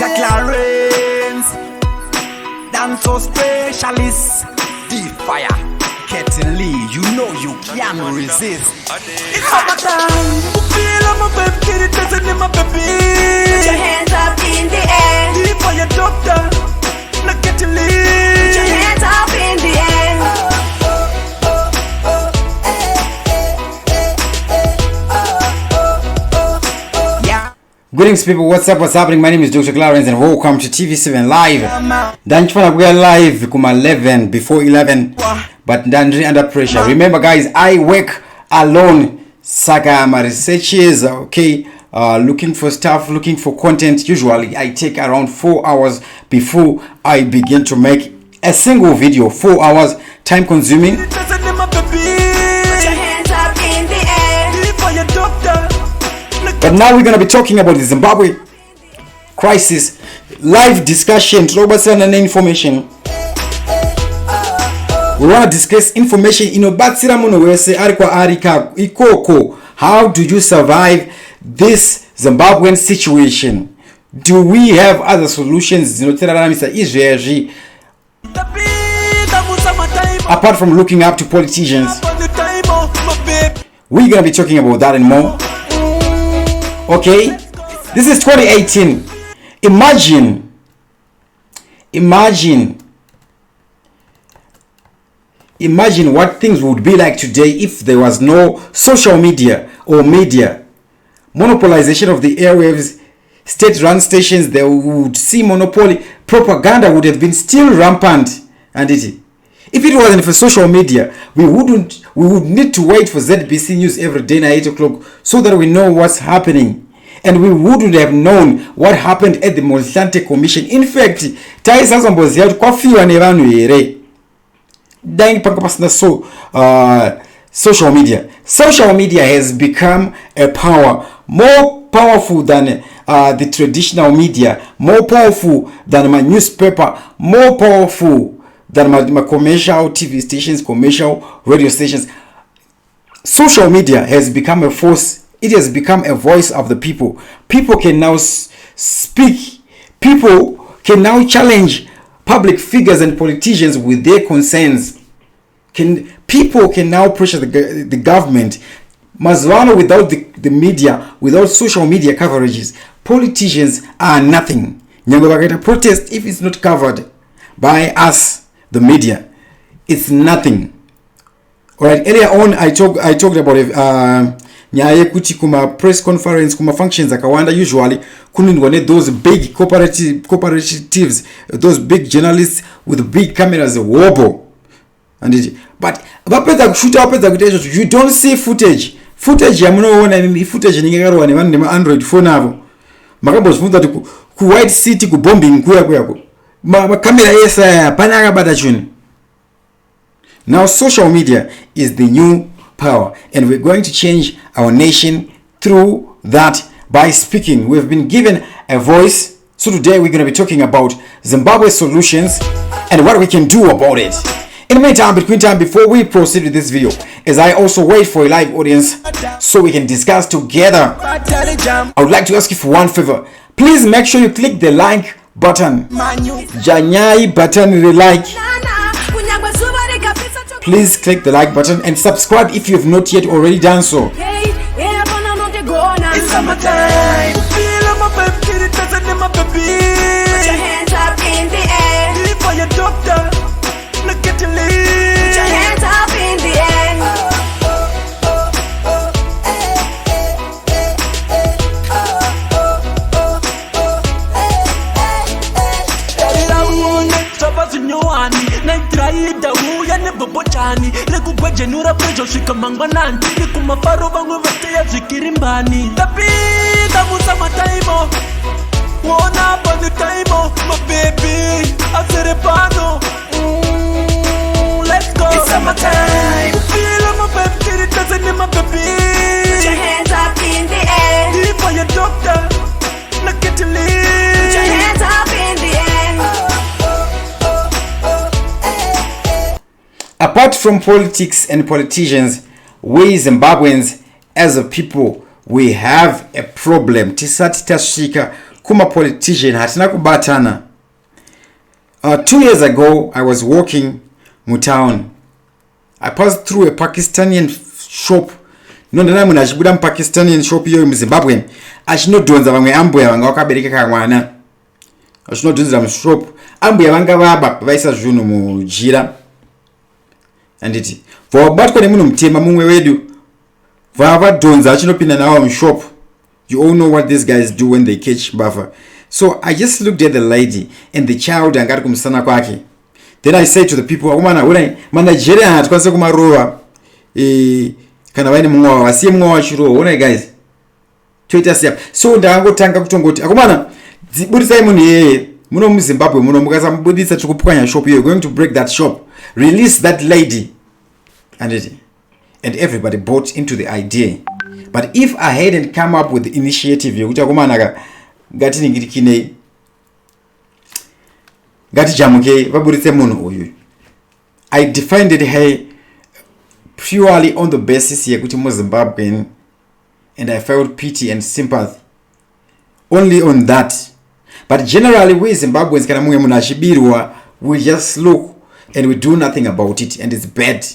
Dr. Clarence, dance so specialist, the fire, Kettle Lee, you know you can't resist. It's summertime, feel I'm a baby, it doesn't need my baby. Put your hands up in the air. The fire doctor, not Kettle Lee. Put your hands up in the air. Greetings people, what's happening? My name is Dr. Clarence and welcome to TV7 Live. We are live kuma 11 before 11, but under pressure. Remember guys, I work alone. Saga my researches, okay, looking for stuff, looking for content. Usually I take around 4 hours before I begin to make a single video. 4 hours, time consuming. Put your hands up in the air. But now we're going to be talking about the Zimbabwe crisis, live discussion, information. We want to discuss information how do you survive this Zimbabwean situation? Do we have other solutions? Apart from looking up to politicians, we're going to be talking about that and more. Okay, this is 2018. Imagine what things would be like today if there was no social media or media. Monopolization of the airwaves, state-run stations, they would see monopoly. Propaganda would have been still rampant. And if it wasn't for social media, we would need to wait for ZBC News every day at 8 o'clock so that we know what's happening. And we wouldn't have known what happened at the Mohlante Commission. In fact, social media. Social media has become a power more powerful than the traditional media, more powerful than my newspaper, more powerful than my commercial TV stations, commercial radio stations. Social media has become a force. It has become a voice of the people. People can now speak. People can now challenge public figures and politicians with their concerns. People can now pressure the government. Mazwano, without the media, without social media coverages, politicians are nothing. Nyangobageta protest, if it's not covered by us, the media, it's nothing. Alright, earlier on I talked about nyaye kuti kuma press conference, kuma functions akawanda, usually kunindwane those big cooperatives, those big journalists with big cameras wobble. But you don't see footage ya munoona footage ningakarwa ne vanhu Android phone avo makambozvunza kuti ku White City ku bombing kuyako makamera esa pana akabata chuni. Now social media is the new power, and we're going to change our nation through that by speaking. We've been given a voice, so today we're going to be talking about Zimbabwe solutions and what we can do about it. In the meantime, before we proceed with this video, as I also wait for a live audience so we can discuss together, I would like to ask you for one favor. Please make sure you click the like button. Janyai button, the like. Please click the like button and subscribe if you have not yet already done so. It's summertime. Feel I'm a baby, it doesn't need my baby. Put your hands up in the air. For your doctor, look at the lead. Put your hands up in the air. Nura prejo shika mangwanani nikumafaro vangu vateya zvikirimbani tapita musama타imo wona pano taimo my baby asere pano. Let's go. It's summertime. Feel my baby, it doesn't need my baby. Put your hands up in the air. For your doctor, look at the lead. Put your hands up in the air. Apart from politics and politicians, we Zimbabweans as a people, we have a problem. Tisati tashika kuma politician hatina kubatana. 2 years ago I was walking mu town. I passed through a Pakistani shop. Nondana munhu achibuda muPakistani shop iyo muZimbabwe achinodhonza vamwe ambuya vanga vakabereka kamwana. Achinodhonzera mushop ambuya vanga vaba vaisa zvinhu mujira. Anditi vabatwa nemunhu mutema mumwe wedu vavadhonza achinopinda navo mushop. You all know what these guys do when they catch buffer. So I just looked at the lady and the child angari kumusana kwake. Then I said to the people, "Akumana, ura manager hatikwanise kumarova kana vaine mumwe wasiye mumwe wachiro, ona guys. Toita siya." So ndangotanga kutongoti, "Akumana, budisai munhu yeye, muno muZimbabwe muno mukasamubudisa tikupwanya shop here, going to break that shop. Release that lady." And everybody bought into the idea. But if I hadn't come up with the initiative yokuti akumana ngatiningirikine ngatijamuke vaburitse munhu uyu, I defended her purely on the basis yekuti muZimbabwean and I felt pity and sympathy only on that. But generally we Zimbabweans kana mumwe munhu achibirwa, we just look and we do nothing about it, and it's bad.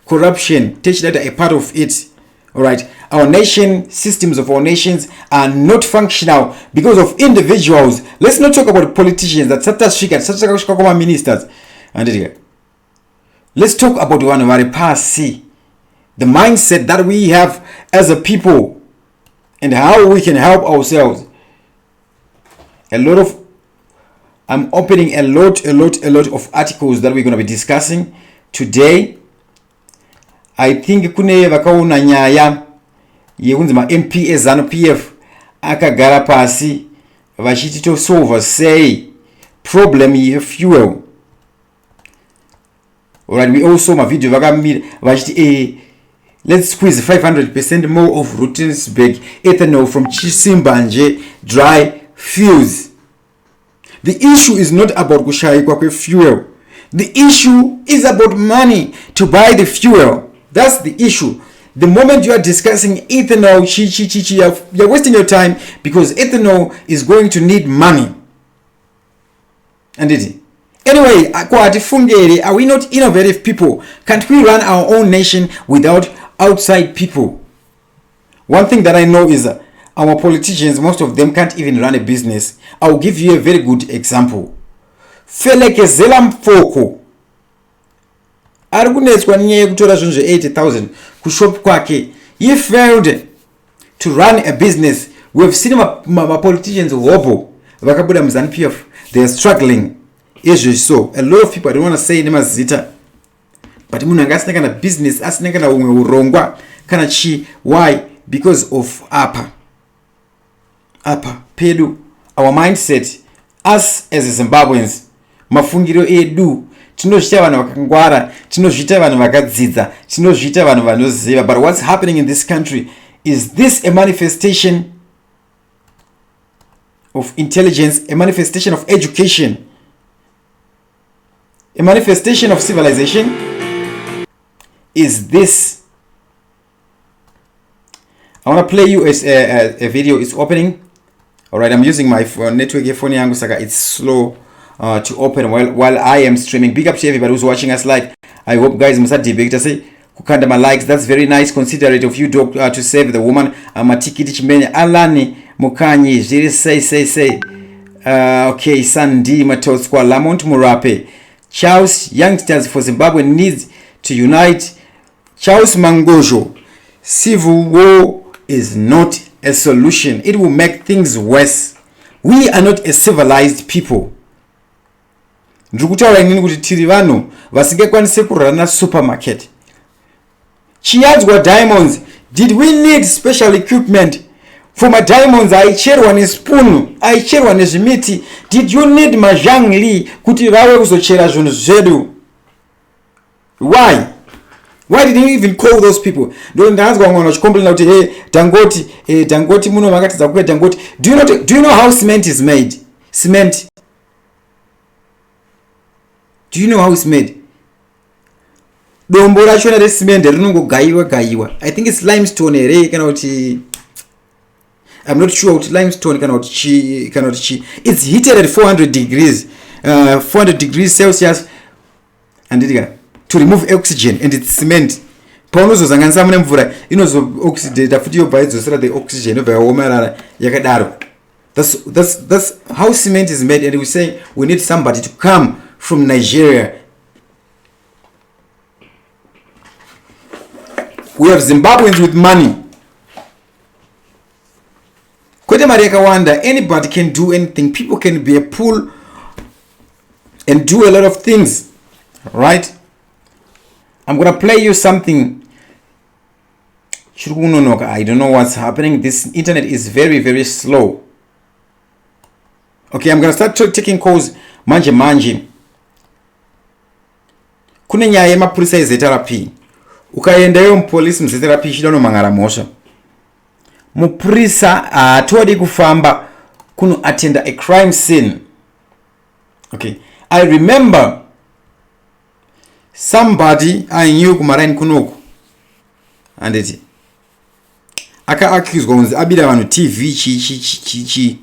Corruption, technically a part of it. All right, our nation, systems of our nations are not functional because of individuals. Let's not talk about politicians that such ministers. Let's talk about one of our past, the mindset that we have as a people and how we can help ourselves. I'm opening a lot of articles that we're going to be discussing today. I think kune vakaona nyaya yekunzi MP eZANU-PF akagara pasi vachiti to solve sei problem yefuel. Alright, we also my video vakamira vachiti let's squeeze 500% more of Rutenburg ethanol from Chisimbanje dry fuels. The issue is not about kushayikwa kwefuel. The issue is about money to buy the fuel. That's the issue. The moment you are discussing ethanol, you're wasting your time because ethanol is going to need money. Anyway, are we not innovative people? Can't we run our own nation without outside people? One thing that I know is our politicians, most of them can't even run a business. I'll give you a very good example. Felekezela Mfoko arikunetswa nyaya kutora zvinhu 80,000 kushop kwake. He failed to run a business. We have seen my politicians hobo vakabuda muZANU-PF, they are struggling. So a lot of people, I don't want to say nemazita, but munhu anga asina kana business, asina kana umwe urongwa kana chi. Why? Because of apa pedu, our mindset, us as Zimbabweans, mafungiro edu tinozvita vanhu vakangwara, tinozvita vanhu vakadzidza, tinozvita vanhu vanoziva. But what's happening in this country is this a manifestation of intelligence, a manifestation of education, a manifestation of civilization? Is this? I want to play you a video. It's opening. All right, I'm using my network phone yangu saka it's slow to open while I am streaming. Big up to everybody who's watching us live. I hope guys must debate say kukanda my likes. That's very nice, considerate of you, dog, to save the woman. Matikiti chimene alani mukanyi jiri say okay, Sandy Matosqua Lamont Murape. Charles, youngsters for Zimbabwe needs to unite. Charles Mangojo, civil war is not a solution. It will make things worse. We are not a civilized people. Ndikutaura inini kuti tiri vanhu vasingakwanise kurana supermarket. Chiyadzwa diamonds. Did we need special equipment for my diamonds? Aicherwa nespoon, aicherwa nezvimiti. Did you need majangli kuti vawe kuzochera zvinhu zvedu? Why did you even call those people? Don't ask one to complain about Dangoti muno makatiza kuya Dangoti. Do you know how cement is made? Cement. Do you know how it's made? Dombo racho na cement rinongogaiwa. I think it's limestone ere kana kuti I'm not sure what limestone cannot chi. It's heated at 400 degrees, 400 degrees Celsius, and to remove oxygen, and it's cement. Paunozozanganisa mune mvura inozo-oxidate futi yobva idzosera the oxygen yobva yaomarara yakadaro. That's how cement is made, and we say we need somebody to come from Nigeria. We have Zimbabweans with money. Kwete mari yakawanda, anybody can do anything. People can be a pool and do a lot of things, right? I'm gonna play you something. I don't know what's happening. This internet is very, very slow. Okay, I'm gonna start taking calls manje. Kune nyaya yemapurisa ezeta P. Ukaendayo mupolisi muzeta P chida unomangara mhosva. Mupurisa atodi kufamba kuno attend a crime scene. Okay, I remember somebody I knew kumaraini kunoku, and it aka-accused kunzi abira vanhu TV chi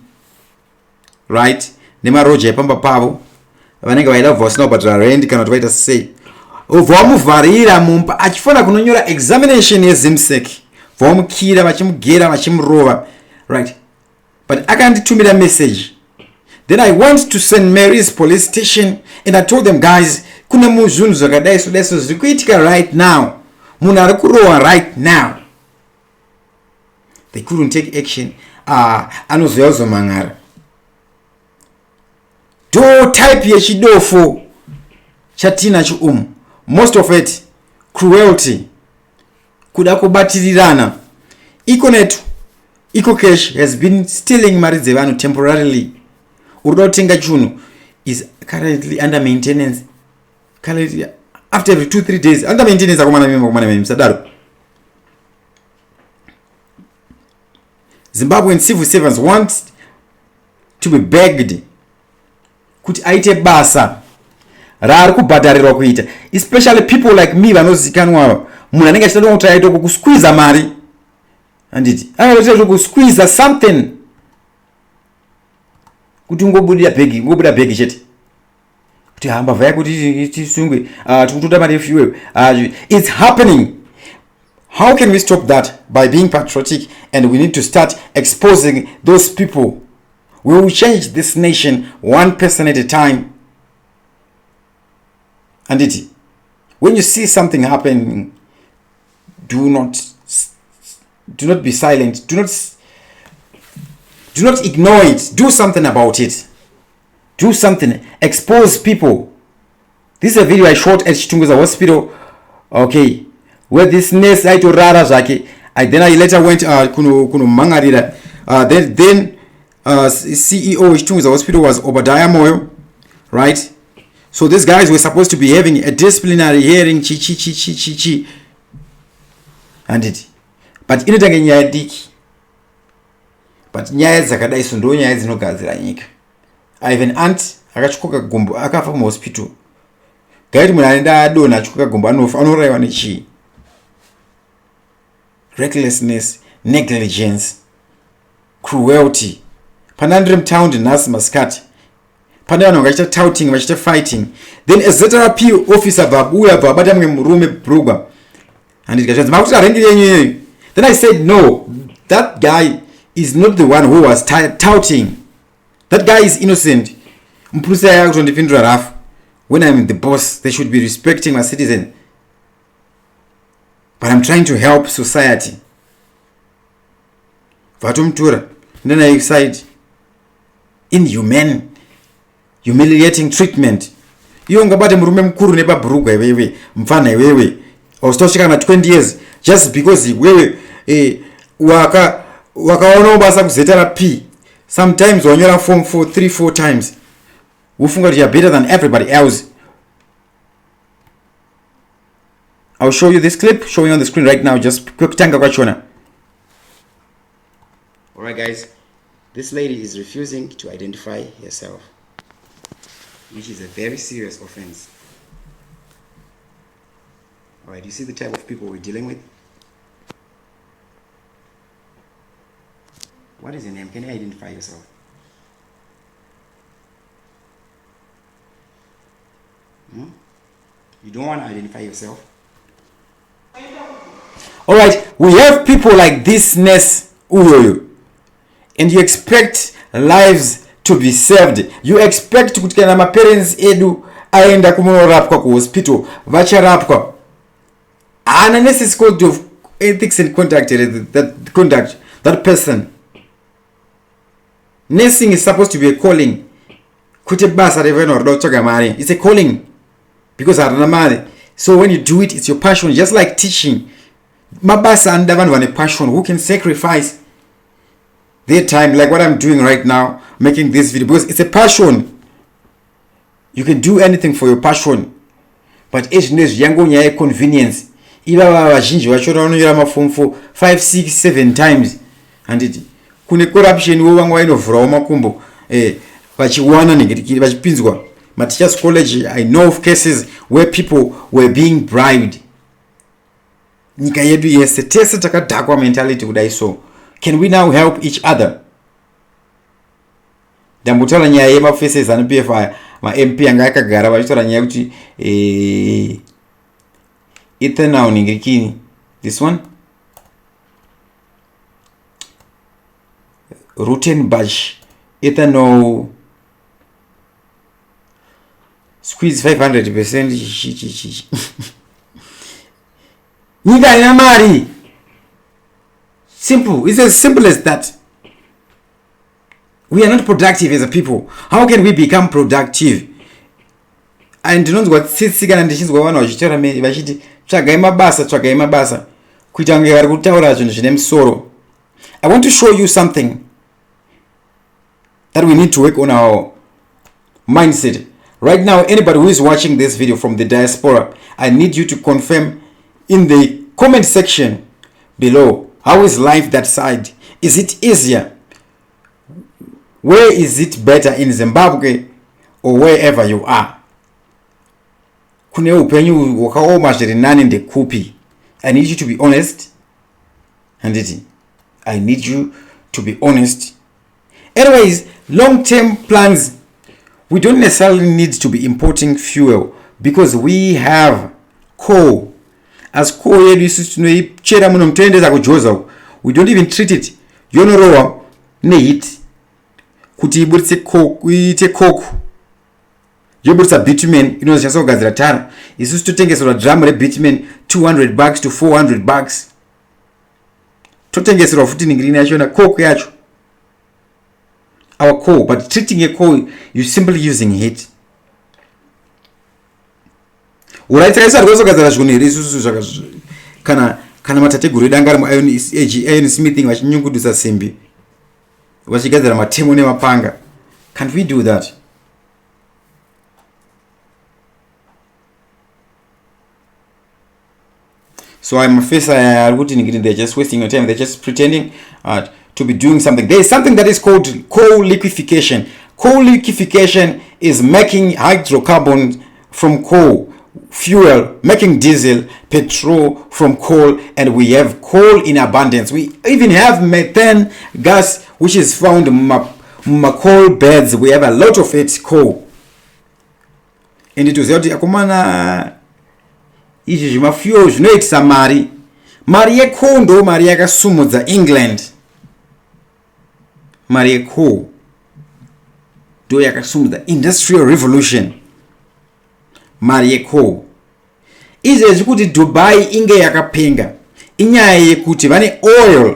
right nemaroja epamba pavo vanenge vaida kubva vasina kubhadhara rent kana kuti vaita sei, vamuvharira mumba achifana kunonyora examination yeZIMSEC, vamukira vachimugera vachimurova, right? But akanditumira message. Then I went to St. Mary's police station and I told them, guys, kune muzvunhu zvakadai so zviri kuitika right now, munhu ari kurohwa right now. They couldn't take action. Anozoya kuzomangara. Do type yechidofo chatinacho umu, most of it cruelty, kuda kubatirirana. Eco Cash has been stealing mari dzevanhu temporarily. Uruda kutenga chunhu is currently under maintenance. Currently, after every 2-3 days, under maintenance akomana mimi sadaro. Zimbabwean civil servants want to be begged kuti aite basa raari kubhadharirwa kuita, especially people like me vanozikanwa. Munhu anenge achida kuti aite kusqueeze mari, anditi anoita kusqueeze something kuti ngobuda bhegi chete kuti hamba vaya kuti tisungwe tikutoda mari yefuel. It's happening. How can we stop that? By being patriotic, and we need to start exposing those people. We will change this nation one person at a time. And when you see something happening, do not be silent. Do not ignore it. Do something about it. Do something. Expose people. This is a video I shot at Chitunguza Hospital. Okay, where this nurse I to rara zake. Then I later went kuno mangarira. Then CEO of Chitunguza Hospital was Obadiah Moyo, right? So these guys were supposed to be having a disciplinary hearing, chi. And but inotanga nyaya diki. But nyaya dzakadai so ndo nyaya dzinogadzira nyika. I have an aunt akachukoka gumbo akafa mu hospital. Gaiti munhu anoenda adona achukoka gumbo anofa, anoraiwa nechi. Recklessness, negligence, cruelty. Panandrim town nhasi masikati. Pane vanhu vachita touting, vachita fighting. Then a ZRP officer vabuya vabata mumwe murume brugwa. And it gets makuti arengere yenyu. Then I said, no, that guy is not the one who was touting. That guy is innocent. Mpulisa yakutondipindura rafu. When I'm the boss, they should be respecting my citizen. But I'm trying to help society. Vatumtura. Then I excite. Inhumane, humiliating treatment. Iyo ngabate murume mkuru nepa brugwa wewe, mfana wewe. Ostosika na 20 years just because wewe wakaona basa kuzetera P. Sometimes wanyora form 3-4 times. Ufunga you are better than everybody else. I'll show you this clip showing on the screen right now. Just quick tanga kwachona. Alright guys, this lady is refusing to identify herself, which is a very serious offense. Alright, you see the type of people we're dealing with? What is your name? Can you identify yourself? You don't want to identify yourself? Alright, we have people like this Ness Uyoyo, and you expect lives to be saved. You expect kuti kana ma parents edu aenda kumorapwa ku hospital vacharapwa. Analysis code of ethics and conduct that person. Nursing is supposed to be a calling. Kuti basa revenoda kutsvaga mari. It's a calling because harina mari. So when you do it, it's your passion. Just like teaching. Mabasa and vanhu vane passion who can sacrifice their time, like what I'm doing right now, making this video, because it's a passion. You can do anything for your passion. But age news yango nyaya convenience. Iva vazhinji vachona vanoira mafomu for 5, 6, 7 times. Handiti kune corruption wo vamwe vainovhurawo makumbo vachiwana vachipinzwa mateachers college. I know of cases where people were being bribed. Nyika yedu yese tese takadhakwa mentality kudai. So can we now help each other? Ndambotaura nyaya yemafaces anoPF ma MP anga akagara vachitaura nyaya kuti ethanol ningirikini, this one Rutenbush ethanol squeeze 500%. Nyika ina mari. Simple. It's as simple as that. We are not productive as a people. How can we become productive? And ndinonzwa tsitsikana ndichinzwa vanhu vachitaura vachiti tsvagai mabasa kuita kunge vari kutaura zvinhu zvine musoro. I want to show you something that we need to work on our mindset. Right now, anybody who is watching this video from the diaspora, I need you to confirm in the comment section below, how is life that side? Is it easier? Where is it better, in Zimbabwe or wherever you are? Kune upenyu wakaoma zviri nani ndekupi? I need you to be honest. Handiti, I need you to be honest. Anyways, long-term plans, we don't necessarily need to be importing fuel because we have coal. As coal yedu isusu tunoichera muno mtoendeza kujoza. We don't even treat it. Yonorowa neheat kuti iburitse kuite coke. Yoburitsa bitumen inozoshandiswa kugadzira tara. Isusu totengeserwa drum rebitumen $200 to $400. Totengeserwa futi ningirina yachona coke yacho. Our coal, but treating a coal, you're simply using heat. Uraitsa rwezogadzira zvinhu isusu kana matateguru edanga remu iron smithing vachinyungudisa simbi vachigadzira matemo nemapanga. Can't we do that? So I'm a face they're just wasting your time. They're just pretending to be doing something. There is something that is called coal liquefaction. Coal liquefaction is making hydrocarbons from coal, fuel, making diesel, petrol from coal, and we have coal in abundance. We even have methane gas, which is found in coal beds. We have a lot of it, coal. And it was akumana izvi zvimafuel zvinoitisa mari yecoal ndo mari yakasumudza England. Mari yecoal ndo yakasumudza industrial revolution. Mari yecoal izvezvi kuti Dubai inge yakapenga inyaya yekuti vane oil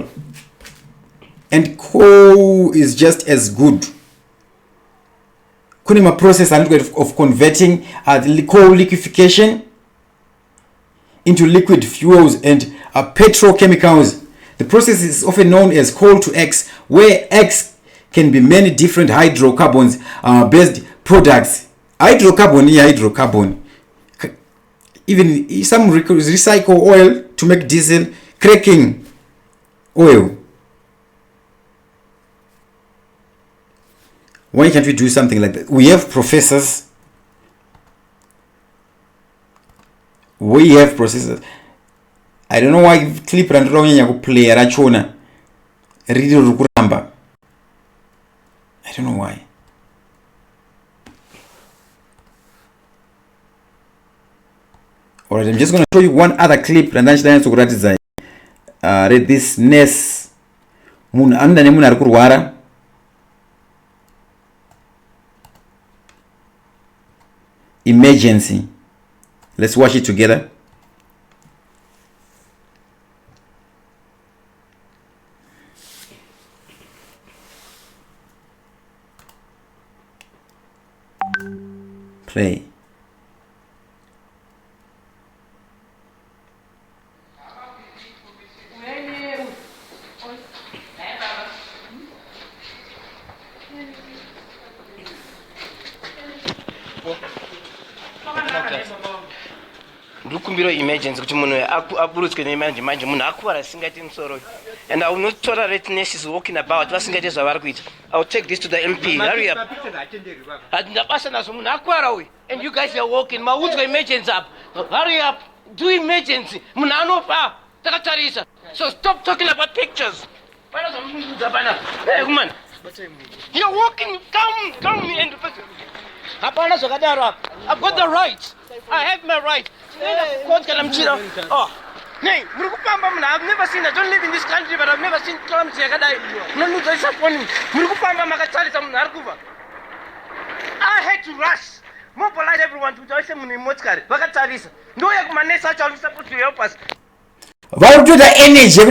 and coal is just as good. Kune process of converting coal liquefaction into liquid fuels and petrochemicals. The process is often known as coal to X, where X can be many different hydrocarbons based products. Hydrocarbon. Even some recycle oil to make diesel, cracking oil. Why can't we do something like that? We have professors. We have processors. I don't know why clip randonyanya kuplay rachona riri rukuramba don't know why. Alright, I'm just going to show you one other clip. And then read this nurse. Emergency. Let's watch it together. Play. Rukumbiro emergency kuti munhu aburutswe nemanje manje munhu akuwara singaiti musoro, and I will not tolerate nurses walking about vasingaiti zvavari kuita. I will take this to the MP. Hurry up. Ndabasa nazo munhu akuwara uyu, and you guys are walking maudzwa emergency up. Hurry up, do emergency. Munhu anofa takatarisa. So stop talking about pictures. Hey woman, you're walking. Come and hapana zvakadaro. I've got the right. I have my right. Oh, hey, I've never seen. I don't live in this country, but I've never seen clumsy. I had to rush. Mobilize everyone to join them in Motkar. Bakataris. No, Manesa are supposed to help us. Value the energy.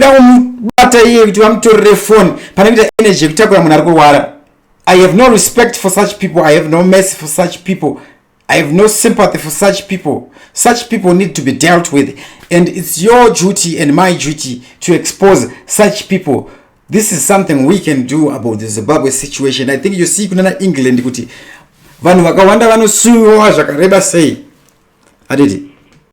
I have no respect for such people. I have no mercy for such people. I have no sympathy for such people. Such people need to be dealt with, and it's your duty and my duty to expose such people. This is something we can do about the Zimbabwe situation. I think you see kuna England kuti vanhu vakawanda vanosuwa zvakareba sei. Adidi.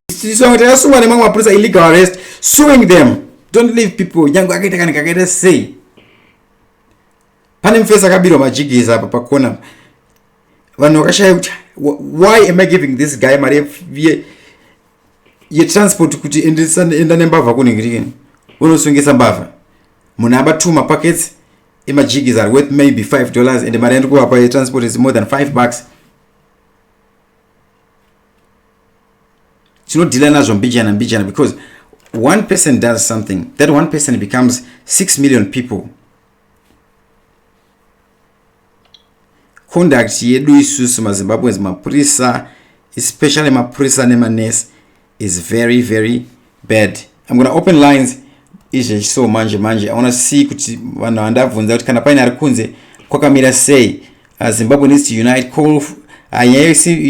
So tasungwa nemamwe mapurisa illegal arrest, suing them. Don't leave people nyangu akaita kana kakaita sei. Pane mfesa kabiro majigisa apa pakona. Vanhu vakashaya kuti why am I giving this guy mari ye transport kuti enda nembavha kuningirikeni unosungisa mbavha munhu abatuma packets emajigis are worth maybe $5 and mari andikuwapa ye transport is more than $5. Tinodila nazvo mbijana because one person does something, that one person becomes 6 million people. Conduct yedu isusu maZimbabweans mapurisa, especially mapurisa nemanesi, is very very bad. I'm going to open lines izhe so manje. I want to see kuti vanhu vandabvunza kuti kana paine ari kunze kwakamira sei. Zimbabwe needs to unite. Call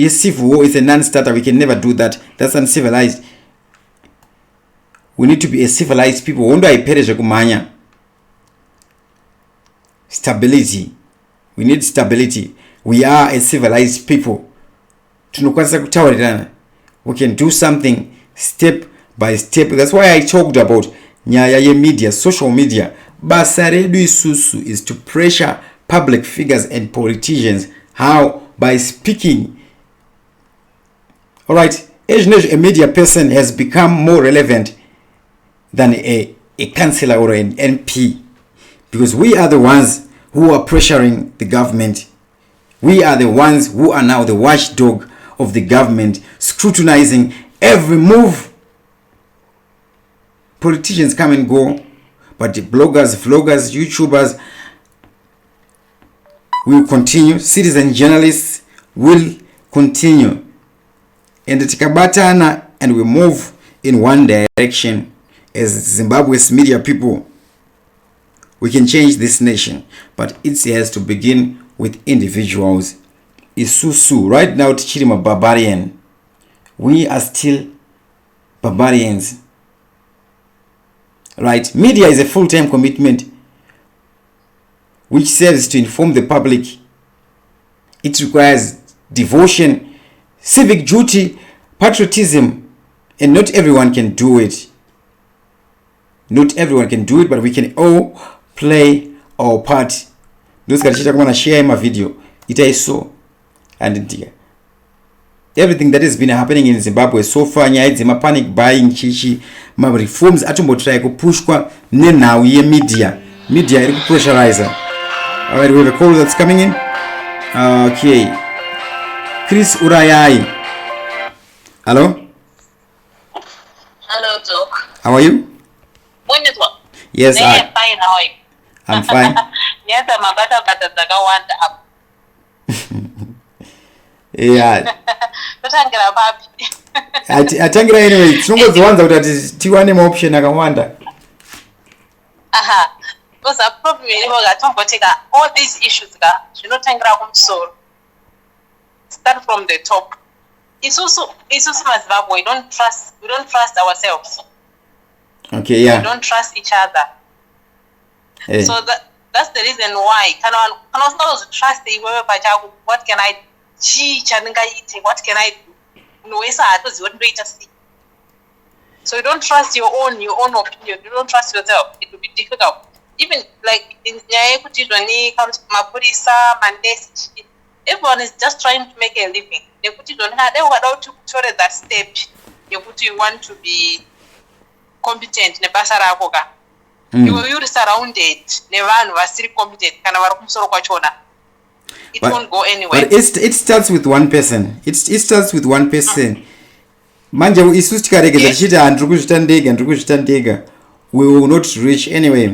civil war is a non-starter. We can never do that. That's uncivilized. We need to be a civilized people. Wondo aiperezve kumhanya. Stability. We need stability. We are a civilized people. Tunokwanisa kutaurirana. We can do something step by step. That's why I talked about nyaya ye media, social media. Basa redu isusu is to pressure public figures and politicians. How? By speaking. Alright, a media person has become more relevant than a councillor or an MP. Because we are the ones who are pressuring the government. We are the ones who are now the watchdog of the government, scrutinizing every move. Politicians come and go, but the bloggers, vloggers, YouTubers will continue. Citizen journalists will continue. And the tikabatana and we move in one direction as Zimbabwe's media people. We can change this nation, but it has to begin with individuals. Isusu, right now Tichirima barbarian. We are still barbarians. Right? Media is a full-time commitment which serves to inform the public. It requires devotion, civic duty, patriotism, and not everyone can do it. Not everyone can do it, but we can all play our part. Those guys want to share my video. It is so. And everything that has been happening in Zimbabwe so far, my panic buying, chichi, my reforms, atumbo try to push kwa now ye media. Media is pressurizer. Alright, we have a call that's coming in. Okay. Chris Urayai. Hello? Hello, Doc. How are you? Yes, I'm fine. How are you? I'm fine. Yes, I'm a Yeah. Totangira babi. Atangira anyway, tinongodziwanza kuti ati tiwane maoption akawanda. Aha. Because the problem is all these issues zvinotangira kumusoro. Start from the top. It's also Zimbabwe. We don't trust ourselves. Okay, yeah. We don't trust each other. Hey. So that's the reason why. Can also trust the what can I teach and what can I do? So you don't trust your own opinion. You don't trust yourself. It will be difficult. Even like in everyone is just trying to make a living. They put it on her. They were about to tolerate that step. You want to be competent. You're surrounded. It won't go anywhere. But it starts with one person. It starts with one person. Manje isusu tikaregeza tichiti ndiri kuzvita ndega, we will not reach anyway.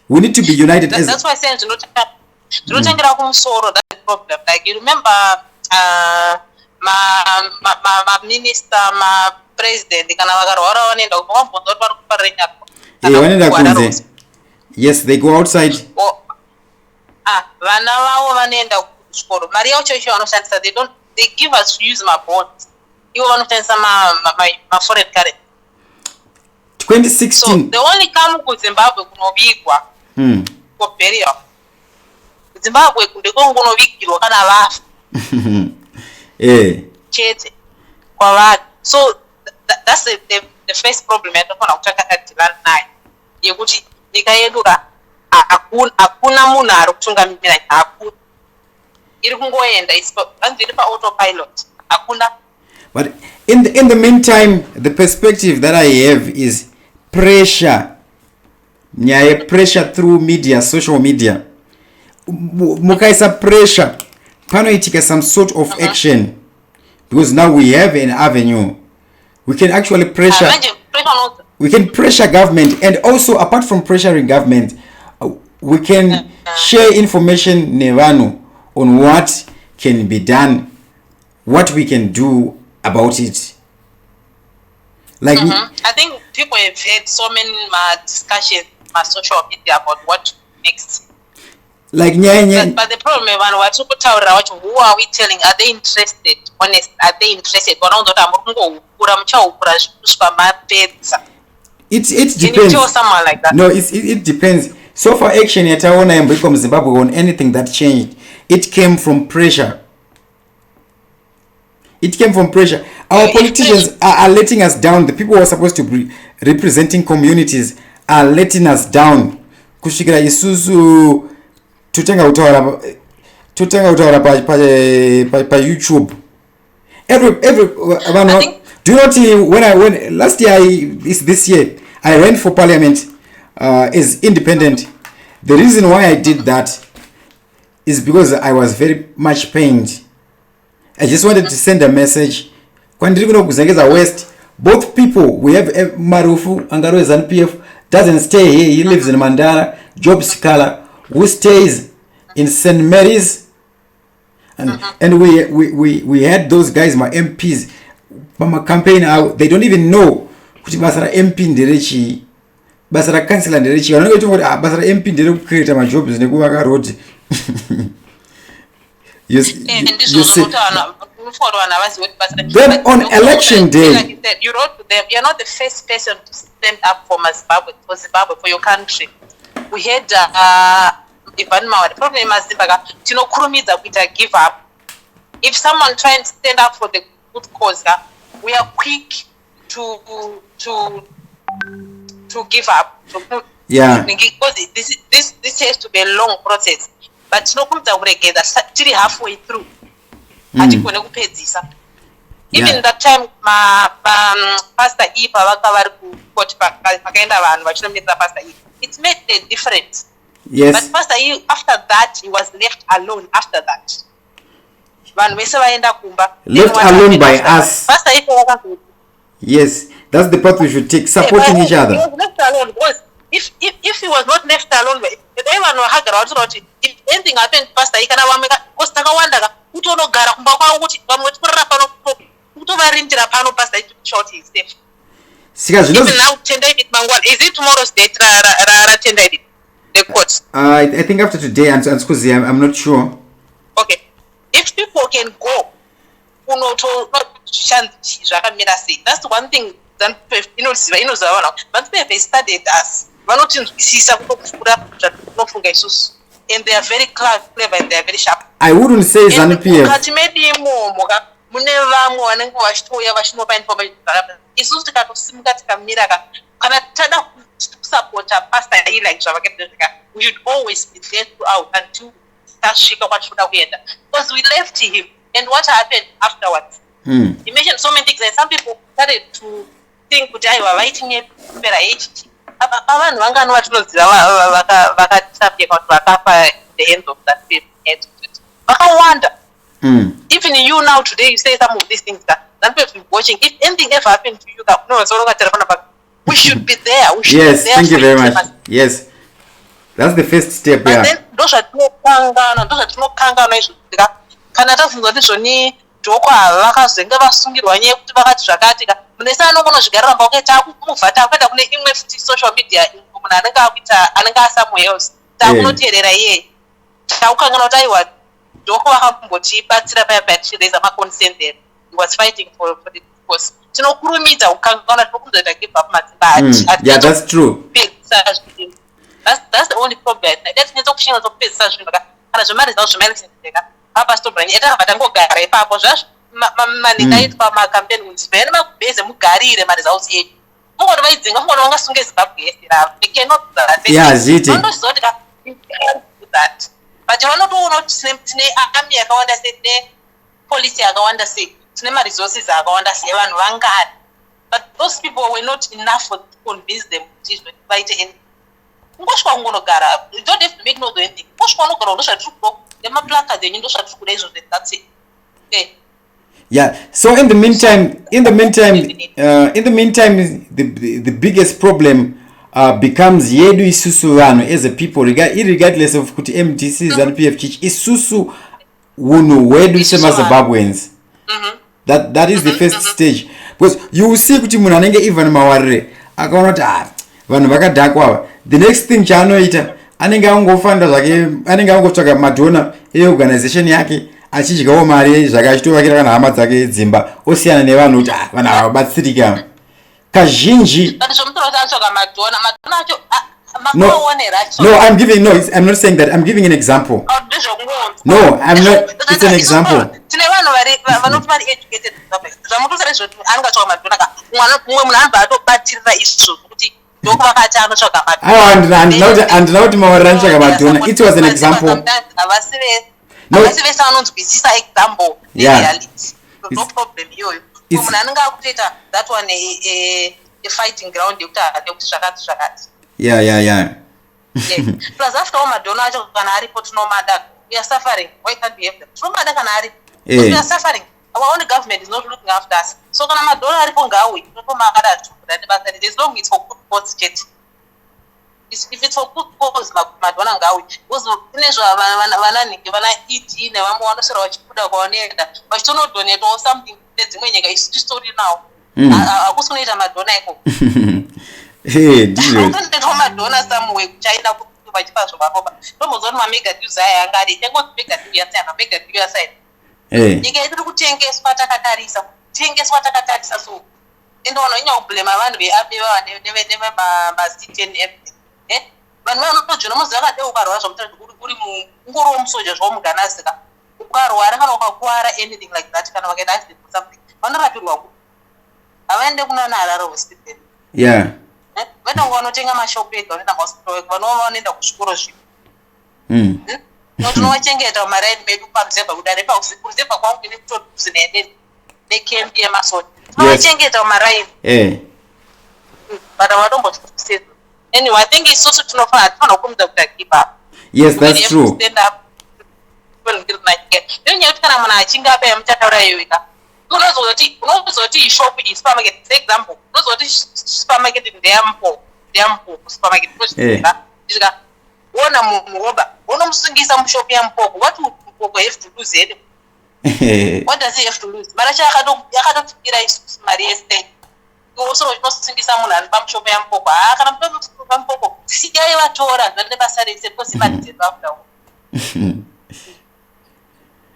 We need to be united. That's why I say tinotangira kumusoro. That's the problem. Like you remember my minister, my president, kana vakarwara vanoenda kumabhonzo vari kuparenya. Vanoenda kunze. Yes, they go outside. Vana vavo vanoenda kuchikoro. Mari yacho icho vanoshandisa, they give us to use my bonds. Ivo vanoshandisa ma foreign currency. 2016. So they only come to Zimbabwe kunovigwa. For burial. Zimbabwe ndiko kunovigirwa kana vafa. Chete. Kwa vanhu. So that's the first problem yatofana kutakadhivana nayo. Yekuti nyika yedu hakuna munhu ari kutungamirira hakuna. Iri kungoenda iri pa autopilot. Hakuna. But in the meantime, the perspective that I have is pressure. Pressure through media, social media. Mukaisa pressure. Panoitika some sort of action. Because now we have an avenue. We can actually pressure. We can pressure government, and also apart from pressuring government, we can share information nevanu on what can be done, what we can do about it. Like I think people have had so many discussions on social media about what next. Like but the problem is who are we telling? Are they interested? Honest, are they interested? It depends. Someone like that. No, it depends. So far, action at our become Zimbabwe on anything that changed, it came from pressure. It came from pressure. Our politicians are letting us down. The people who are supposed to be representing communities are letting us down. Kushikira isusu tutenga utaura pa YouTube. Do you know when last year this year I ran for parliament as independent. The reason why I did that is because I was very much pained. I just wanted to send a message. West, both people, we have Marufu Angaro is NPF, doesn't stay here. He lives in Mandara. Job Sikala, who stays in St. Mary's, and we had those guys, my MPs, my campaign out. They don't even know kuti basara MP ndirechi, basara councilor ndirechi. Vanenge kuti basara MP ndire create my jobs nekuvaka road. You see. Then on election day, like said, you wrote to them. You're not the first person to stand up for Zimbabwe, for your country. We had Ivan Mawa. The problem is Zimbabwe. Give up. If someone try and stand up for the good cause, we are quick to give up. Yeah. Because this has to be a long process. But no comes actually halfway through. Even that time, Pastor Eva, it made a difference. Yes. But Pastor, after that, he was left alone after that. Left alone by us. Yes, that's the part we should take, supporting each other. He was left alone because if he was not left alone, if anything happened, Pastor, he can have even now, is it tomorrow's date? The court. I think after today, and I'm not sure. Okay, if people can go, that's one thing. Then but they studied us. And they are very clever and they are very sharp. I wouldn't say ZANU-PF. We should always be there throughout until because we left him. And what happened afterwards? He mentioned so many things, and some people started to think that I was writing it better age. The end of that film. I wonder. Even you now today, you say some of these things that people watching. If anything ever happened to you, we should be there. We should yes, be there. Thank you very much. Yes, that's the first step. But then those are no kanga. Kana tafunga ndizvoni doko avakazenge vasungirwa nyaya yekuti vakati zvakatika munese anogona paketa kumuvhata akuenda kune imwe futi social media munhu anenge asomewhere else takunoteerera iye takukangana kuti aiwa doko vakambotibatsira paya tichiraise maconsent there. He was fighting for the cause. Tinokurumidza kukangana tokundoita give up madzimba yeah, that's true. That's the only problem. That's option to pay such things. Kana zvemari zvawo zvemaisendeka apa stobrani etakabata ipapo zvazvo manika edu pamacampaign kunzi vene makubheze mugarire mari dzawo dzedu mungoti vaidzinga mungoti vangasunge Zimbabwe yese ravo they cannot do that. Yeah, ziti vandoziva kuti that but vanotoona kuti tine army yakawanda sei, tine police yakawanda sei, tine maresources akawanda sei, vanhu vangari, but those people were not enough to convince them kuti vaite anything. Ngosvika kungonogara, you don't have to make no do anything. Ngosvika unogara undoshatruko nemaplaka dzenyu ndoshatrukuda izvozvo, that's it. Okay. Yeah. So in the meantime, the biggest problem becomes yedu isusu vanhu as a people, regardless of kuti MDC ZANU-PF chich isusu wunu wedu sema Zimbabweans. That is the first stage, because you will see kuti munhu anenge even mawarire akaona kuti vanhu vakadhakwa, the next thing chaanoita anenge angofanda zvake, anenge angotsvaka madhona eorganization yake achidyawo mari zvake achitovakira kana hama dzake dzimba osiyana nevanhu kuti vanhu avabatsirika kazhinji. I'm not saying that. I'm giving an example. No, I'm not. It's an example. It was an example. No. Yeah. No problem. That one a fighting ground. Yeah. Plus after all Madonna report no matter, we are suffering. Why can't we have them? No matter we are suffering. Our own government is not looking after us. So can Madonna report gawi? There's no need for good cause jet. If it's for good cause Madonna gawi, because vanani eat never want to say put a boneta, but to not donate or something that's when you guys story now. I was going to Madonna. Hey, dear. Madonna somewhere China to buy pass of Baba. Almost on my mega use I got it. I want to make a new make a new side. Hey. You get to change what I got change what I got so. And on your blame, I want to be happy and never my city and everything. Eh? But no, Jonas, I got over sometimes good soldiers home Ganasaka. Anything like that can get asked for something. I went to another hospital. Yeah. When I'm going to take my shop on the hospital, but no one in the scholarship. Not watching it on my red baby pumps, but I box they came here, my son. No, I can't get on my right. Eh. But I don't want to say. Anyway, I think it's also to know how to give up. Yes, that's true. Stand up. Unozoti shop is supermarket. For example, unozoti supermarket in supermarket. Wona muroba, unomsingisa mshop ya mpoko. What would mpoko have to lose it? What does he have to lose? Mara cha yakatofikira mari estate. Also unosingisa munhu ari pamshop ya mpoko. Kana mtu mpoko siyai vatora zvande basa rese because imari after.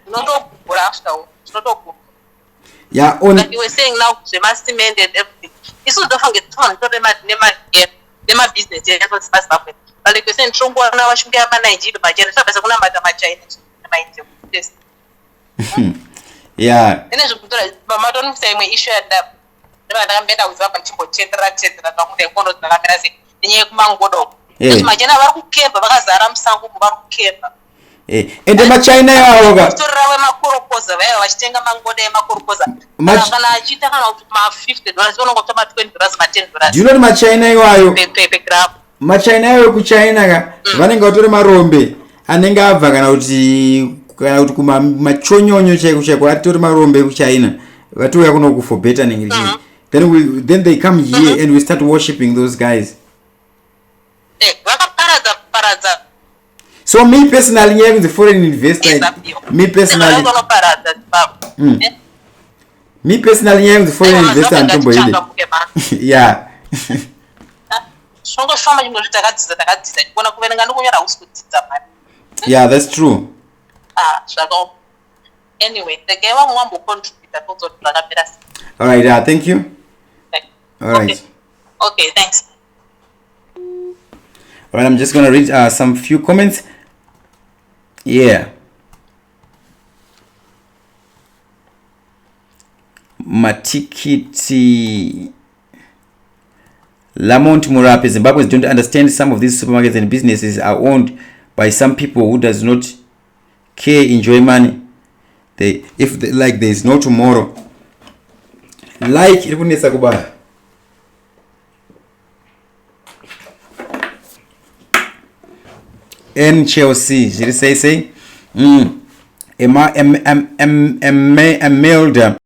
Notokugura after. Notokugura. Yeah, like you were saying now, they must cement and everything. This is don't forget to my business. But like you saying, Trumbo now should get my Nigeria, my general, but I'm China. Yeah. Then I don't say my issue and I'm better with up and etc. Then you mango dog. My general who care, but I'm some who care. And the China yoga. Do you know my China yoga? My China yoga China vanenge vatori marombe anenge abva kana kuti kuma machonyonyo chaiko atori marombe kuChina vatouya kuno ku for better ningiri. Then they come here and we start worshipping those guys. So me personally, I'm the foreign investor. Me personally, I'm the foreign investor and Tomboide. Yeah. Yeah, that's true. Anyway, the game one will contribute. All right, thank you. All right. Okay, thanks. All right, I'm just gonna read some few comments. Yeah. Matikiti Lamont Murape, Zimbabweans don't understand some of these supermarkets and businesses are owned by some people who does not care, enjoy money. Like there is no tomorrow. Like N Chelsea, say Emelda